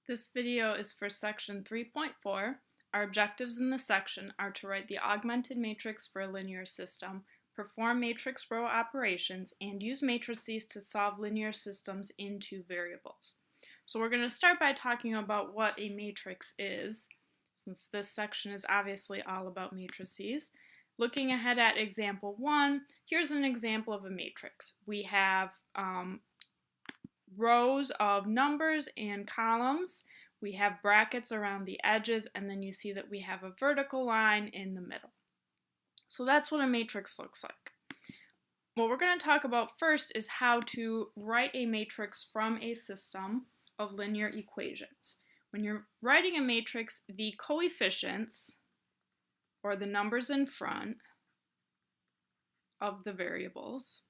This video is for section 3.4. Our objectives in this section are to write the augmented matrix for a linear system, perform matrix row operations, and use matrices to solve linear systems into variables. So we're going to start by talking about what a matrix is, since this section is obviously all about matrices. Looking ahead at example 1, here's an example of a matrix. We have rows of numbers and columns. We have brackets around the edges, and then you see that we have a vertical line in the middle. So that's what a matrix looks like. What we're going to talk about first is how to write a matrix from a system of linear equations. When you're writing a matrix, the coefficients, or the numbers in front of the variables,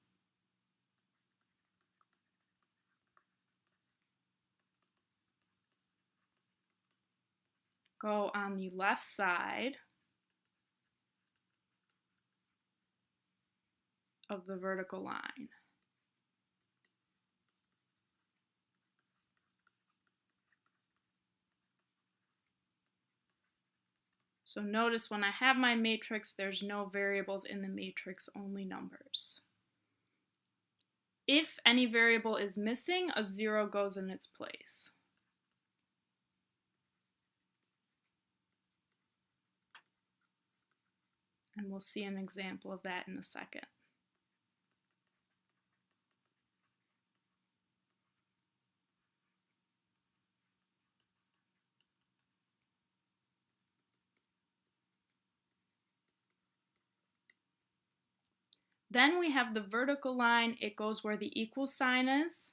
go on the left side of the vertical line. So notice when I have my matrix, there's no variables in the matrix, only numbers. If any variable is missing, a 0 goes in its place. And we'll see an example of that in a second. Then we have the vertical line. It goes where the equal sign is.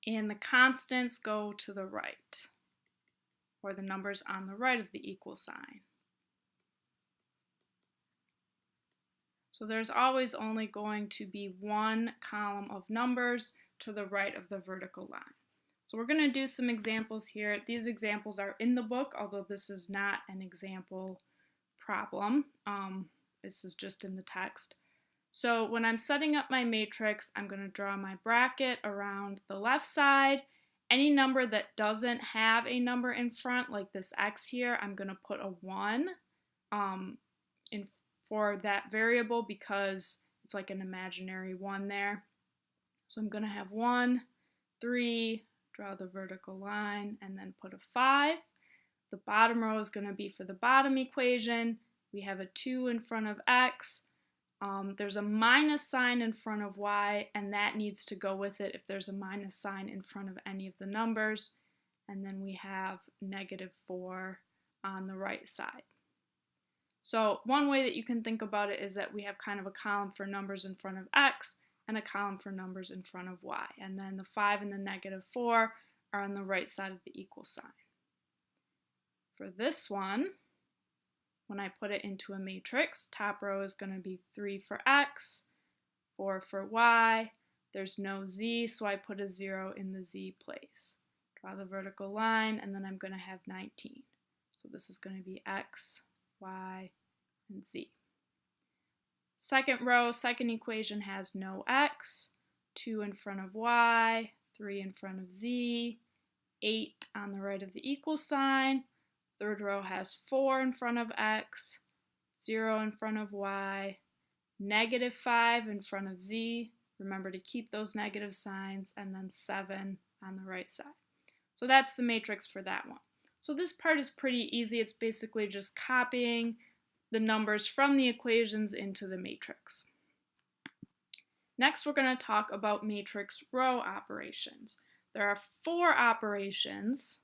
And the constants go to the right, or the numbers on the right of the equal sign. So there's always only going to be one column of numbers to the right of the vertical line. So we're going to do some examples here. These examples are in the book, although this is not an example problem. This is just in the text. So when I'm setting up my matrix, I'm going to draw my bracket around the left side. Any number that doesn't have a number in front, like this x here, I'm going to put a 1 for that variable because it's like an imaginary 1 there. So I'm going to have 1, 3, draw the vertical line, and then put a 5. The bottom row is going to be for the bottom equation. We have a 2 in front of x. There's a minus sign in front of y, and that needs to go with it if there's a minus sign in front of any of the numbers. And then we have -4 on the right side. So one way that you can think about it is that we have kind of a column for numbers in front of x and a column for numbers in front of y. And then the 5 and the -4 are on the right side of the equal sign. For this one, when I put it into a matrix, top row is going to be 3 for x, 4 for y. There's no z, so I put a 0 in the z place. Draw the vertical line, and then I'm going to have 19. So this is going to be x, y, and z. Second row, second equation has no x, 2 in front of y, 3 in front of z, 8 on the right of the equal sign. Third row has 4 in front of x, 0 in front of y, -5 in front of z. Remember to keep those negative signs, and then 7 on the right side. So that's the matrix for that one. So this part is pretty easy. It's basically just copying the numbers from the equations into the matrix. Next, we're going to talk about matrix row operations. There are 4 operations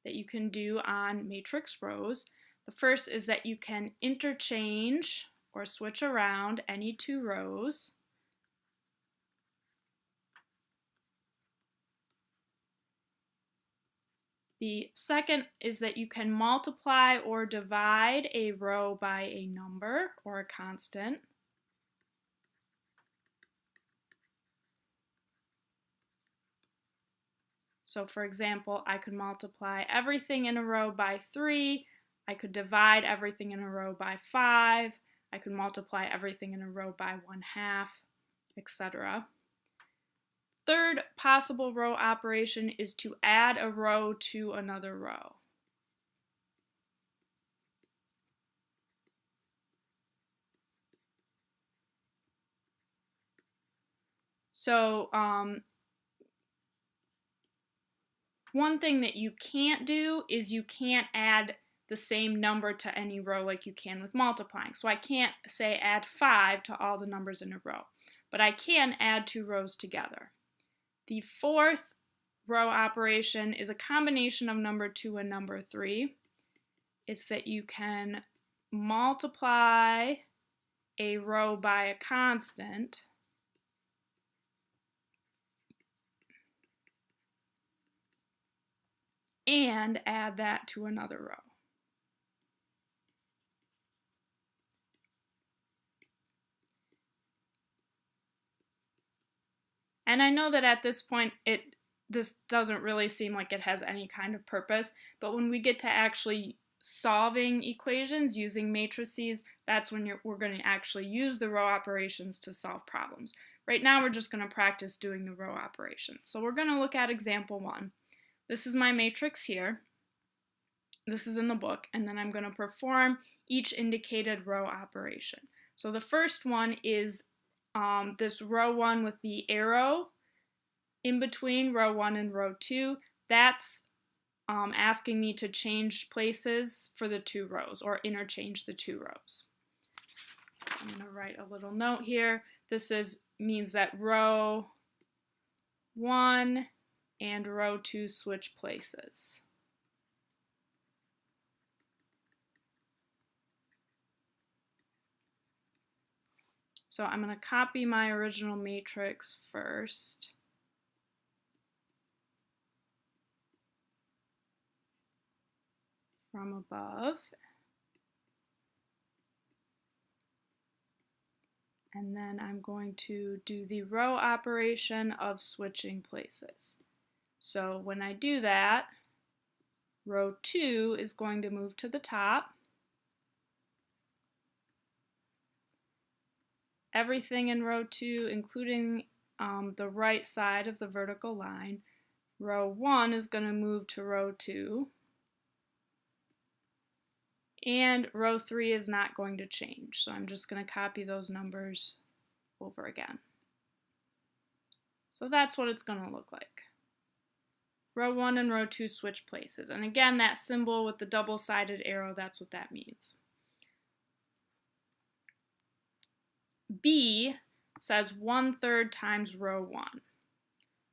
that you can do on matrix rows. The first is that you can interchange or switch around any 2 rows. The second is that you can multiply or divide a row by a number or a constant. So for example, I could multiply everything in a row by 3, I could divide everything in a row by 5, I could multiply everything in a row by 1/2, etc. Third possible row operation is to add a row to another row. So one thing that you can't do is you can't add the same number to any row like you can with multiplying. So I can't say add 5 to all the numbers in a row, but I can add 2 rows together. The fourth row operation is a combination of number 2 and number 3. It's that you can multiply a row by a constant and add that to another row. And I know that at this point this doesn't really seem like it has any kind of purpose, but when we get to actually solving equations using matrices, that's when we're going to actually use the row operations to solve problems. Right now we're just going to practice doing the row operations. So we're going to look at example 1. This is my matrix here. This is in the book, and then I'm going to perform each indicated row operation. So the first one is this row 1 with the arrow in between row 1 and row 2. That's asking me to change places for the 2 rows or interchange the 2 rows. I'm going to write a little note here. This means that row 1 and row 2 switch places. So I'm going to copy my original matrix first. From above. And then I'm going to do the row operation of switching places. So when I do that, row 2 is going to move to the top. Everything in row 2, including the right side of the vertical line, row 1 is going to move to row 2. And row 3 is not going to change. So I'm just going to copy those numbers over again. So that's what it's going to look like. Row 1 and row 2 switch places. And again, that symbol with the double-sided arrow, that's what that means. B says 1/3 times row 1.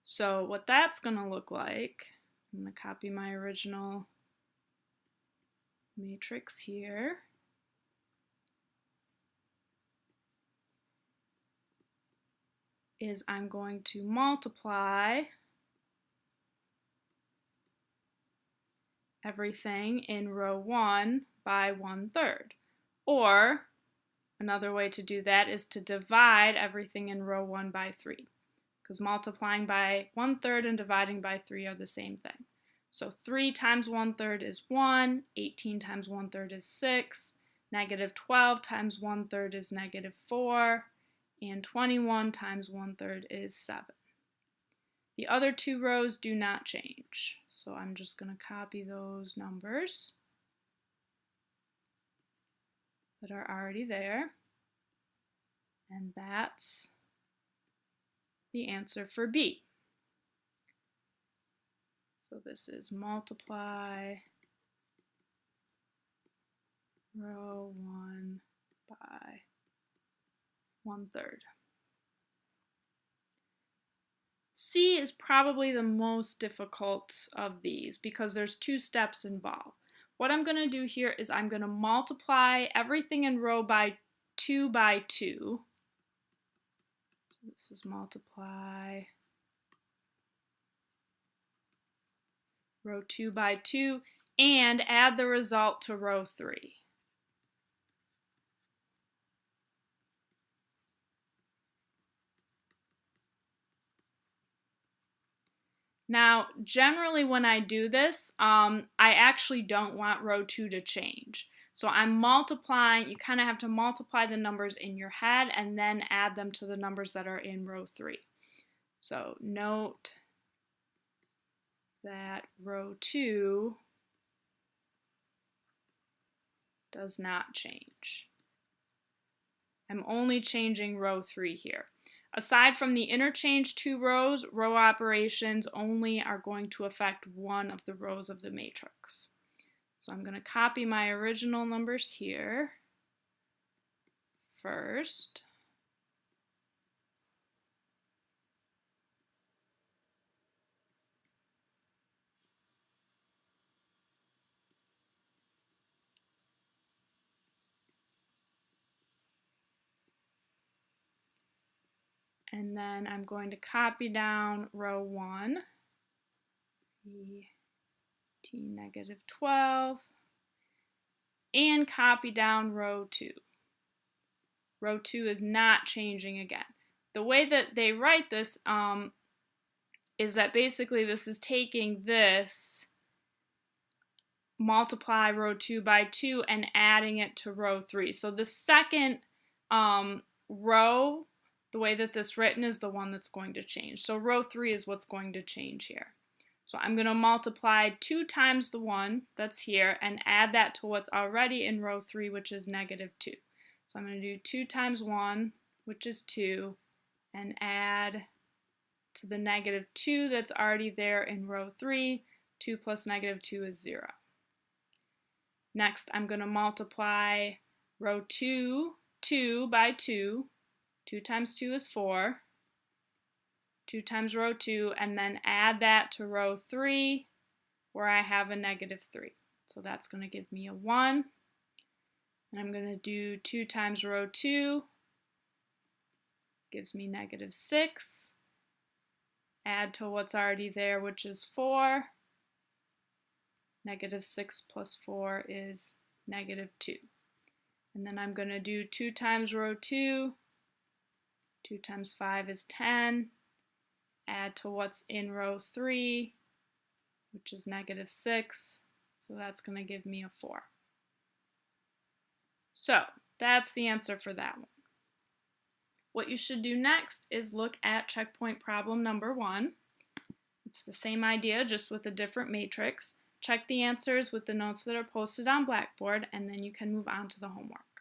So what that's going to look like, I'm going to copy my original matrix here. Is I'm going to multiply everything in row 1 by 1/3. Or another way to do that is to divide everything in row 1 by 3. Because multiplying by 1/3 and dividing by 3 are the same thing. So 3 times 1/3 is 1, 18 times 1/3 is 6, -12 times 1/3 is -4, and 21 times 1/3 is 7. The other 2 rows do not change. So I'm just going to copy those numbers that are already there. And that's the answer for B. So this is multiply row 1 by 1/3. C is probably the most difficult of these because there's 2 steps involved. What I'm going to do here is I'm going to multiply everything in row 2 by 2. So this is multiply row 2 by 2 and add the result to row 3. Now, generally when I do this, I actually don't want row 2 to change. So I'm multiplying, you kind of have to multiply the numbers in your head and then add them to the numbers that are in row 3. So note that row 2 does not change. I'm only changing row 3 here. Aside from the interchange 2 rows, row operations only are going to affect one of the rows of the matrix. So I'm going to copy my original numbers here first. And then I'm going to copy down row 1, t negative 12, and copy down row 2. Row 2 is not changing again. The way that they write this is that basically this is taking this, multiply row 2 by 2, and adding it to row 3. So the second row, the way that this is written, is the one that's going to change. So row 3 is what's going to change here. So I'm going to multiply 2 times the 1 that's here and add that to what's already in row 3, which is negative 2. So I'm going to do 2 times 1, which is 2, and add to the negative 2 that's already there in row 3. 2 plus negative 2 is 0. Next, I'm going to multiply row 2 by 2. 2 times 2 is 4. 2 times row 2, and then add that to row 3, where I have a negative 3. So that's going to give me a 1. And I'm going to do 2 times row 2, gives me negative 6. Add to what's already there, which is 4. Negative 6 plus 4 is negative 2. And then I'm going to do 2 times row 2. 2 times 5 is 10. Add to what's in row 3, which is negative 6. So that's going to give me a 4. So that's the answer for that one. What you should do next is look at checkpoint problem number 1. It's the same idea, just with a different matrix. Check the answers with the notes that are posted on Blackboard, and then you can move on to the homework.